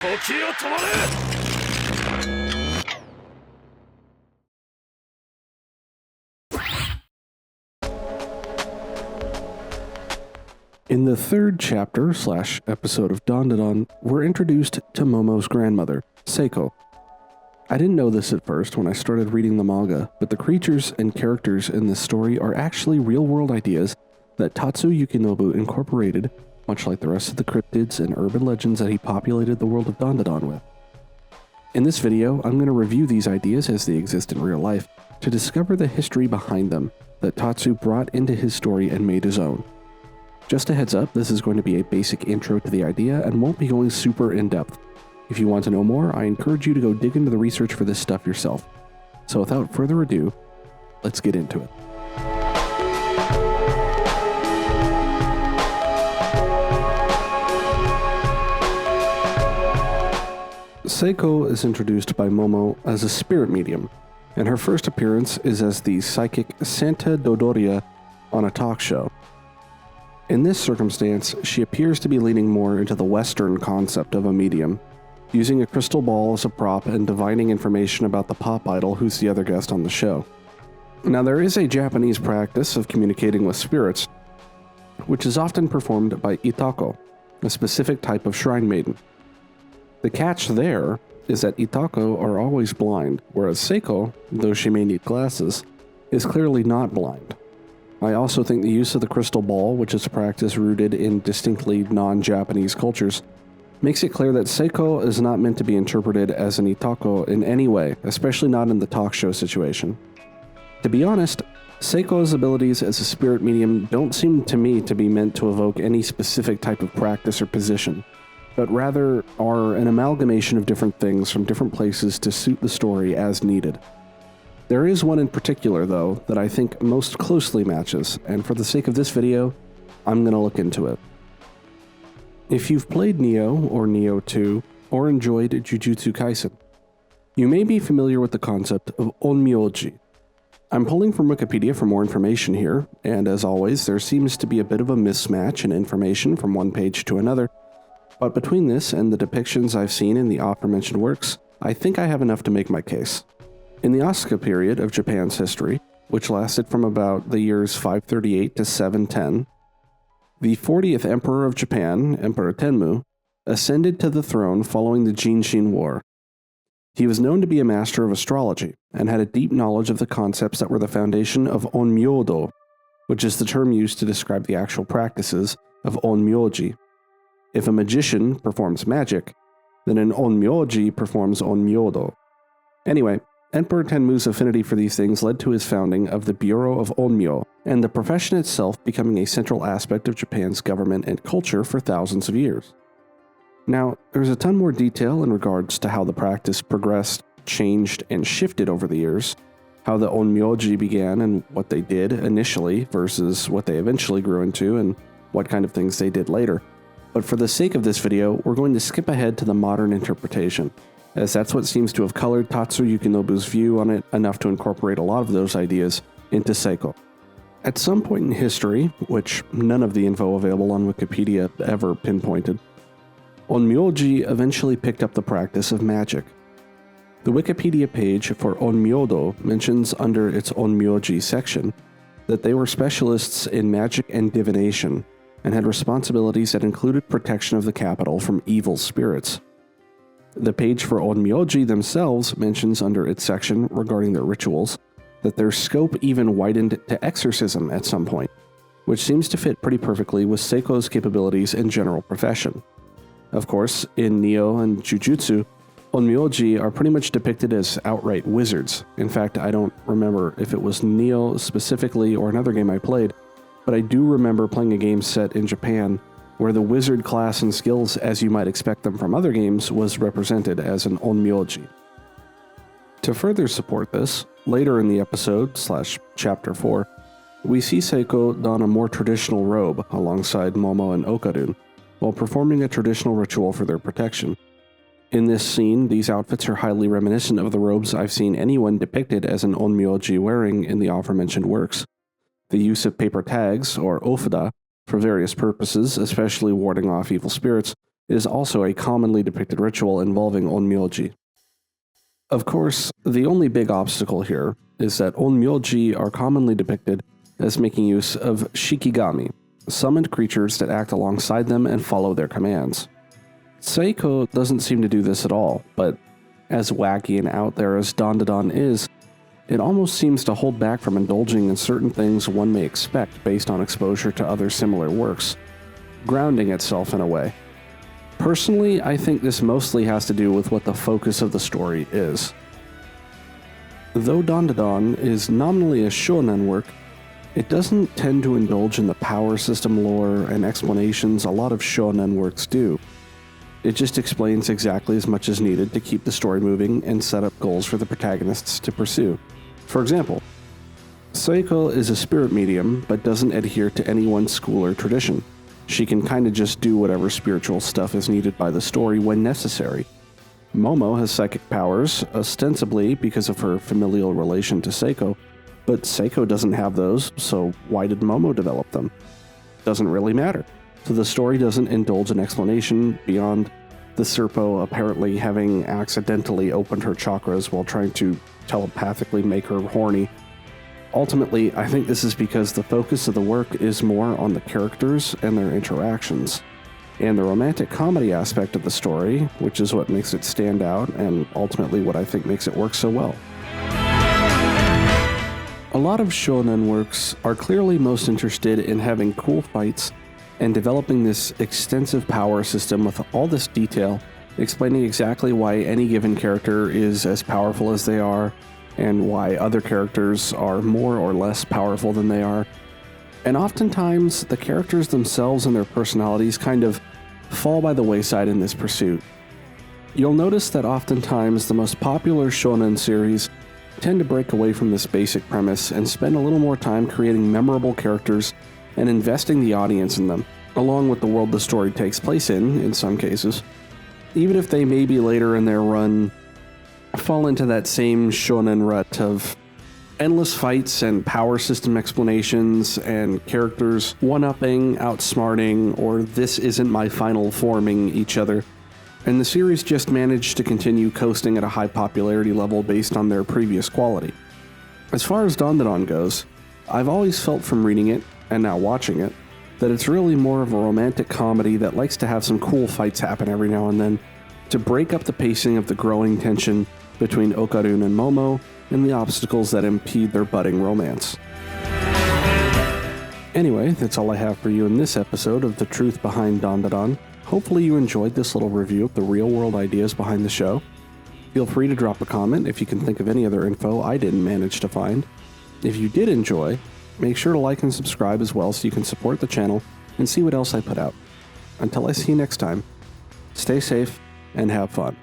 時を止まれ。 In the third chapter / episode of Dandadan, we're introduced to Momo's grandmother, Seiko. I didn't know this at first when I started reading the manga, but the creatures and characters in this story are actually real-world ideas that Tatsu Yukinobu incorporated, much like the rest of the cryptids and urban legends that he populated the world of Dandadan with. In this video, I'm going to review these ideas as they exist in real life to discover the history behind them that Tatsu brought into his story and made his own. Just a heads up, this is going to be a basic intro to the idea and won't be going super in-depth. If you want to know more, I encourage you to go dig into the research for this stuff yourself. So without further ado, let's get into it. Seiko is introduced by Momo as a spirit medium, and her first appearance is as the psychic Santa Dodoria on a talk show. In this circumstance, she appears to be leaning more into the Western concept of a medium, using a crystal ball as a prop and divining information about the pop idol who's the other guest on the show. Now, there is a Japanese practice of communicating with spirits, which is often performed by Itako, a specific type of shrine maiden. The catch there is that Itako are always blind, whereas Seiko, though she may need glasses, is clearly not blind. I also think the use of the crystal ball, which is a practice rooted in distinctly non-Japanese cultures, makes it clear that Seiko is not meant to be interpreted as an Itako in any way, especially not in the talk show situation. To be honest, Seiko's abilities as a spirit medium don't seem to me to be meant to evoke any specific type of practice or position, but rather are an amalgamation of different things from different places to suit the story as needed. There is one in particular, though, that I think most closely matches, and for the sake of this video, I'm going to look into it. If you've played Nioh or Nioh 2, or enjoyed Jujutsu Kaisen, you may be familiar with the concept of onmyoji. I'm pulling from Wikipedia for more information here, and as always, there seems to be a bit of a mismatch in information from one page to another, but between this and the depictions I've seen in the aforementioned works, I think I have enough to make my case. In the Asuka period of Japan's history, which lasted from about the years 538 to 710, the 40th Emperor of Japan, Emperor Tenmu, ascended to the throne following the Jinshin War. He was known to be a master of astrology, and had a deep knowledge of the concepts that were the foundation of onmyodo, which is the term used to describe the actual practices of onmyoji. If a magician performs magic, then an onmyoji performs onmyodo. Anyway, Emperor Tenmu's affinity for these things led to his founding of the Bureau of Onmyo, and the profession itself becoming a central aspect of Japan's government and culture for thousands of years. Now, there's a ton more detail in regards to how the practice progressed, changed, and shifted over the years, how the onmyoji began and what they did initially versus what they eventually grew into and what kind of things they did later. But for the sake of this video, we're going to skip ahead to the modern interpretation, as that's what seems to have colored Tatsu Yukinobu's view on it enough to incorporate a lot of those ideas into Seiko. At some point in history, which none of the info available on Wikipedia ever pinpointed, onmyoji eventually picked up the practice of magic. The Wikipedia page for onmyodo mentions under its onmyoji section that they were specialists in magic and divination, and had responsibilities that included protection of the capital from evil spirits. The page for onmyoji themselves mentions under its section regarding their rituals that their scope even widened to exorcism at some point, which seems to fit pretty perfectly with Seiko's capabilities and general profession. Of course, in Nioh and Jujutsu, onmyoji are pretty much depicted as outright wizards. In fact, I don't remember if it was Nioh specifically or another game I played, but I do remember playing a game set in Japan where the wizard class and skills, as you might expect them from other games, was represented as an onmyoji. To further support this, later in the episode / chapter 4, we see Seiko don a more traditional robe alongside Momo and Okarun, while performing a traditional ritual for their protection. In this scene, these outfits are highly reminiscent of the robes I've seen anyone depicted as an onmyoji wearing in the aforementioned works. The use of paper tags, or ofuda, for various purposes, especially warding off evil spirits, is also a commonly depicted ritual involving onmyoji. Of course, the only big obstacle here is that onmyoji are commonly depicted as making use of shikigami, summoned creatures that act alongside them and follow their commands. Seiko doesn't seem to do this at all, but as wacky and out there as Dandadan is, it almost seems to hold back from indulging in certain things one may expect based on exposure to other similar works, grounding itself in a way. Personally, I think this mostly has to do with what the focus of the story is. Though Dandadan is nominally a shonen work, it doesn't tend to indulge in the power system lore and explanations a lot of shonen works do. It just explains exactly as much as needed to keep the story moving and set up goals for the protagonists to pursue. For example, Seiko is a spirit medium but doesn't adhere to any one school or tradition. She can kinda just do whatever spiritual stuff is needed by the story when necessary. Momo has psychic powers, ostensibly because of her familial relation to Seiko, but Seiko doesn't have those, so why did Momo develop them? Doesn't really matter. So the story doesn't indulge in explanation beyond the Serpo apparently having accidentally opened her chakras while trying to telepathically make her horny. Ultimately, I think this is because the focus of the work is more on the characters and their interactions, and the romantic comedy aspect of the story, which is what makes it stand out and ultimately what I think makes it work so well. A lot of shonen works are clearly most interested in having cool fights and developing this extensive power system with all this detail, explaining exactly why any given character is as powerful as they are, and why other characters are more or less powerful than they are. And oftentimes, the characters themselves and their personalities kind of fall by the wayside in this pursuit. You'll notice that oftentimes the most popular shonen series tend to break away from this basic premise and spend a little more time creating memorable characters and investing the audience in them, along with the world the story takes place in some cases. Even if they maybe later in their run fall into that same shonen rut of endless fights and power system explanations and characters one-upping, outsmarting, or this isn't my final forming each other. And the series just managed to continue coasting at a high popularity level based on their previous quality. As far as Dandadan goes, I've always felt from reading it, and now watching it, that it's really more of a romantic comedy that likes to have some cool fights happen every now and then, to break up the pacing of the growing tension between Okarun and Momo and the obstacles that impede their budding romance. Anyway, that's all I have for you in this episode of The Truth Behind Dandadan. Hopefully you enjoyed this little review of the real-world ideas behind the show. Feel free to drop a comment if you can think of any other info I didn't manage to find. If you did enjoy, make sure to like and subscribe as well so you can support the channel and see what else I put out. Until I see you next time, stay safe and have fun.